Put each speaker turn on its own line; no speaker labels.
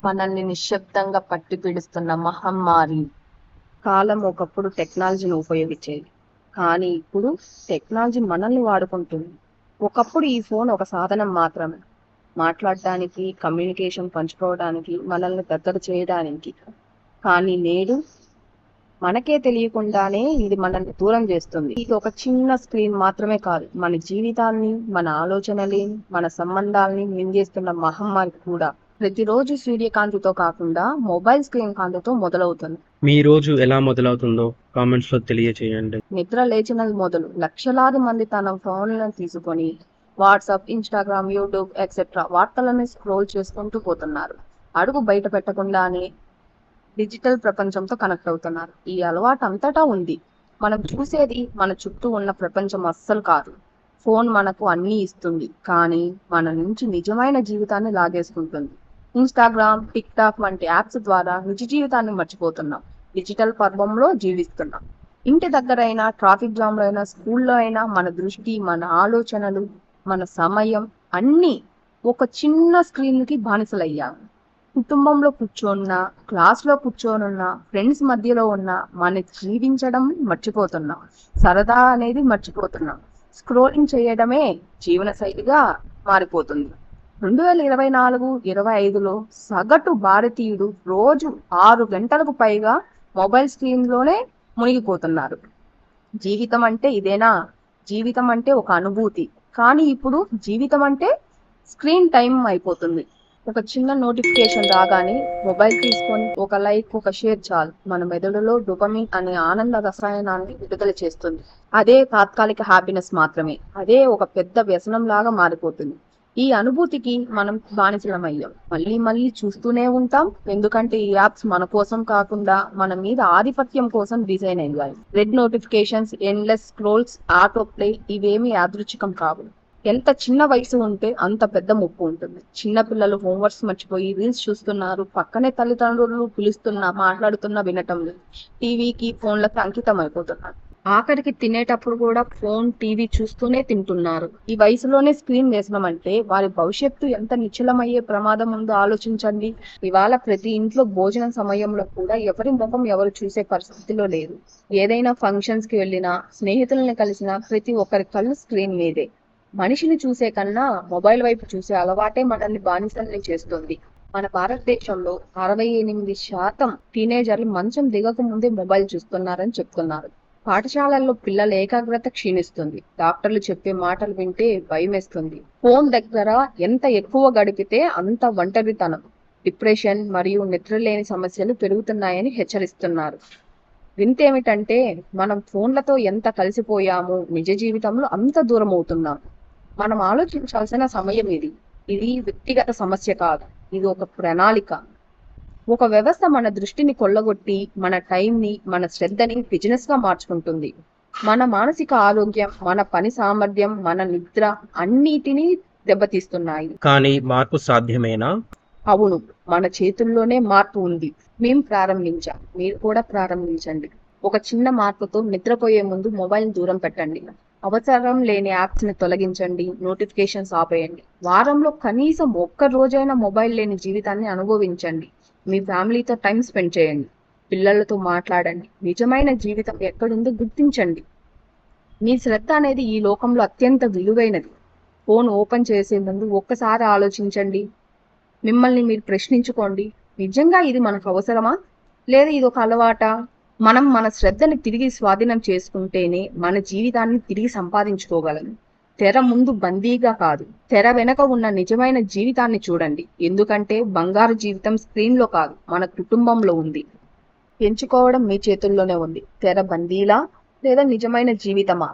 మనల్ని నిశ్శబ్దంగా పట్టి పీడిస్తున్న మహమ్మారి. కాలం ఒకప్పుడు టెక్నాలజీని ఉపయోగించేది, కానీ ఇప్పుడు టెక్నాలజీ మనల్ని వాడుకుంటుంది. ఒకప్పుడు ఈ ఫోన్ ఒక సాధనం మాత్రమే, మాట్లాడడానికి, కమ్యూనికేషన్ పంచుకోవడానికి, మనల్ని దగ్గర చేయడానికి. కానీ నేడు మనకే తెలియకుండానే ఇది మనల్ని దూరం చేస్తుంది. ఇది ఒక చిన్న స్క్రీన్ మాత్రమే కాదు, మన జీవితాన్ని, మన ఆలోచనల్ని, మన సంబంధాలని మింగేస్తున్న మహమ్మారి కూడా. ప్రతిరోజు సూర్యకాంతితో కాకుండా మొబైల్ స్క్రీన్ కాంతితో మొదలవుతుంది.
మీ రోజు ఎలా మొదలవుతుందో కామెంట్స్ లో తెలియచేయండి.
నిద్ర లేచినది మొదలు లక్షలాది మంది తన ఫోన్లను తీసుకొని వాట్సాప్, ఇన్స్టాగ్రామ్, యూట్యూబ్ ఎక్సెట్రా వార్తలను స్క్రోల్ చేసుకుంటూ పోతున్నారు. అడుగు బయట పెట్టకుండానే డిజిటల్ ప్రపంచంతో కనెక్ట్ అవుతున్నారు. ఈ అలవాటు అంతటా ఉంది. మనం చూసేది మన చుట్టూ ఉన్న ప్రపంచం అస్సలు కాదు. ఫోన్ మనకు అన్నీ ఇస్తుంది, కానీ మన నుంచి నిజమైన జీవితాన్ని లాగేసుకుంటుంది. ఇన్స్టాగ్రామ్, టిక్ టాక్ వంటి యాప్స్ ద్వారా నిజ జీవితాన్ని మర్చిపోతున్నాం. డిజిటల్ పర్వంలో జీవిస్తున్నాం. ఇంటి దగ్గరైనా, ట్రాఫిక్ జామ్లో అయినా, స్కూల్లో అయినా మన దృష్టి, మన ఆలోచనలు, మన సమయం అన్నీ ఒక చిన్న స్క్రీన్కి బానిసలయ్యాము. కుటుంబంలో కూర్చోన్నా, క్లాస్లో కూర్చోనున్నా, ఫ్రెండ్స్ మధ్యలో ఉన్నా మన జీవించడం మర్చిపోతున్నాం. సరదా అనేది మర్చిపోతున్నాం. స్క్రోలింగ్ చేయడమే జీవన శైలిగా మారిపోతుంది. 2024-25లో సగటు భారతీయుడు రోజు 6 గంటలకు పైగా మొబైల్ స్క్రీన్లోనే మునిగిపోతున్నారు. జీవితం అంటే ఇదేనా? జీవితం అంటే ఒక అనుభూతి, కానీ ఇప్పుడు జీవితం అంటే స్క్రీన్ టైం అయిపోతుంది. ఒక చిన్న నోటిఫికేషన్ రాగానే మొబైల్ తీసుకొని ఒక లైక్, ఒక షేర్ చాలు, మన మెదడులో డోపమిన్ అనే ఆనంద రసాయనాన్ని విడుదల చేస్తుంది. అదే తాత్కాలిక హ్యాపీనెస్ మాత్రమే. అదే ఒక పెద్ద వ్యసనం లాగా మారిపోతుంది. ఈ అనుభూతికి మనం బానిసలమయ్యాం. మళ్ళీ మళ్ళీ చూస్తూనే ఉంటాం, ఎందుకంటే ఈ యాప్స్ మన కోసం కాకుండా మన మీద ఆధిపత్యం కోసం డిజైన్ అయ్యాయి. Red notifications, endless scrolls, auto play ఇవేమీ యాదృచ్ఛికం కావు. ఎంత చిన్న వయసు ఉంటే అంత పెద్ద ముప్పు ఉంటుంది. చిన్న పిల్లలు హోంవర్క్స్ మర్చిపోయి రీల్స్ చూస్తున్నారు. పక్కనే తల్లిదండ్రులు పిలుస్తున్నా, మాట్లాడుతున్నా వినటం లేదు. టీవీకి, ఫోన్లకి అంకితం అయిపోతున్నారు. ఆఖరికి తినేటప్పుడు కూడా ఫోన్, టీవీ చూస్తూనే తింటున్నారు. ఈ వయసులోనే స్క్రీన్ వ్యసనం అంటే వారి భవిష్యత్తు ఎంత నిశ్చలమయ్యే ప్రమాదం ఉందో ఆలోచించండి. ఇవాళ ప్రతి ఇంట్లో భోజనం సమయంలో కూడా ఎవరి ముఖం ఎవరు చూసే పరిస్థితిలో లేదు. ఏదైనా ఫంక్షన్స్ కి వెళ్ళినా, స్నేహితులను కలిసినా ప్రతి ఒక్కరి కళ్ళు స్క్రీన్ మీదే. మనిషిని చూసే కన్నా మొబైల్ వైపు చూసే అలవాటే మనల్ని బానిసల్ని చేస్తుంది. మన భారతదేశంలో 68% టీనేజర్లు మంచం దిగక ముందే మొబైల్ చూస్తున్నారని చెప్తున్నారు. పాఠశాలల్లో పిల్లల ఏకాగ్రత క్షీణిస్తుంది. డాక్టర్లు చెప్పే మాటలు వింటే భయమేస్తుంది. ఫోన్ దగ్గర ఎంత ఎక్కువ గడిపితే అంత ఒంటరితనం, డిప్రెషన్ మరియు నిద్రలేని సమస్యలు పెరుగుతున్నాయని హెచ్చరిస్తున్నారు. వింతేమిటంటే మనం ఫోన్లతో ఎంత కలిసిపోయామో నిజ జీవితంలో అంత దూరం అవుతున్నాం. మనం ఆలోచించాల్సిన సమయం ఇది. ఇది వ్యక్తిగత సమస్య కాదు, ఇది ఒక ప్రణాళిక. ఒక వ్యవస్థ మన దృష్టిని కొల్లగొట్టి మన టైంని, మన శ్రద్ధని బిజినెస్ గా మార్చుకుంటుంది. మన మానసిక ఆరోగ్యం, మన పని సామర్థ్యం, మన నిద్ర అన్నిటినీ దెబ్బతీస్తున్నాయి.
కానీ మార్పు సాధ్యమేనా?
అవును, మన చేతుల్లోనే మార్పు ఉంది. మేము ప్రారంభించాం, మీరు కూడా ప్రారంభించండి. ఒక చిన్న మార్పుతో నిద్రపోయే ముందు మొబైల్ దూరం పెట్టండి. అవసరం లేని యాప్స్ ని తొలగించండి. నోటిఫికేషన్స్ ఆపేయండి. వారంలో కనీసం ఒక్క రోజైనా మొబైల్ లేని జీవితాన్ని అనుభవించండి. మీ ఫ్యామిలీతో టైం స్పెండ్ చేయండి. పిల్లలతో మాట్లాడండి. నిజమైన జీవితం ఎక్కడుందో గుర్తించండి. మీ శ్రద్ధ అనేది ఈ లోకంలో అత్యంత విలువైనది. ఫోన్ ఓపెన్ చేసే ముందు ఒక్కసారి ఆలోచించండి. మిమ్మల్ని మీరు ప్రశ్నించుకోండి, నిజంగా ఇది మనకు అవసరమా, లేదా ఇది ఒక అలవాటా? మనం మన శ్రద్ధని తిరిగి స్వాధీనం చేసుకుంటేనే మన జీవితాన్ని తిరిగి సంపాదించుకోగలం. తెర ముందు బందీగా కాదు, తెర వెనక ఉన్న నిజమైన జీవితాన్ని చూడండి. ఎందుకంటే బంగారు జీవితం స్క్రీన్లో కాదు, మన కుటుంబంలో ఉంది. ఎంచుకోవడం మీ చేతుల్లోనే ఉంది. తెర బందీలా లేదా నిజమైన జీవితమా?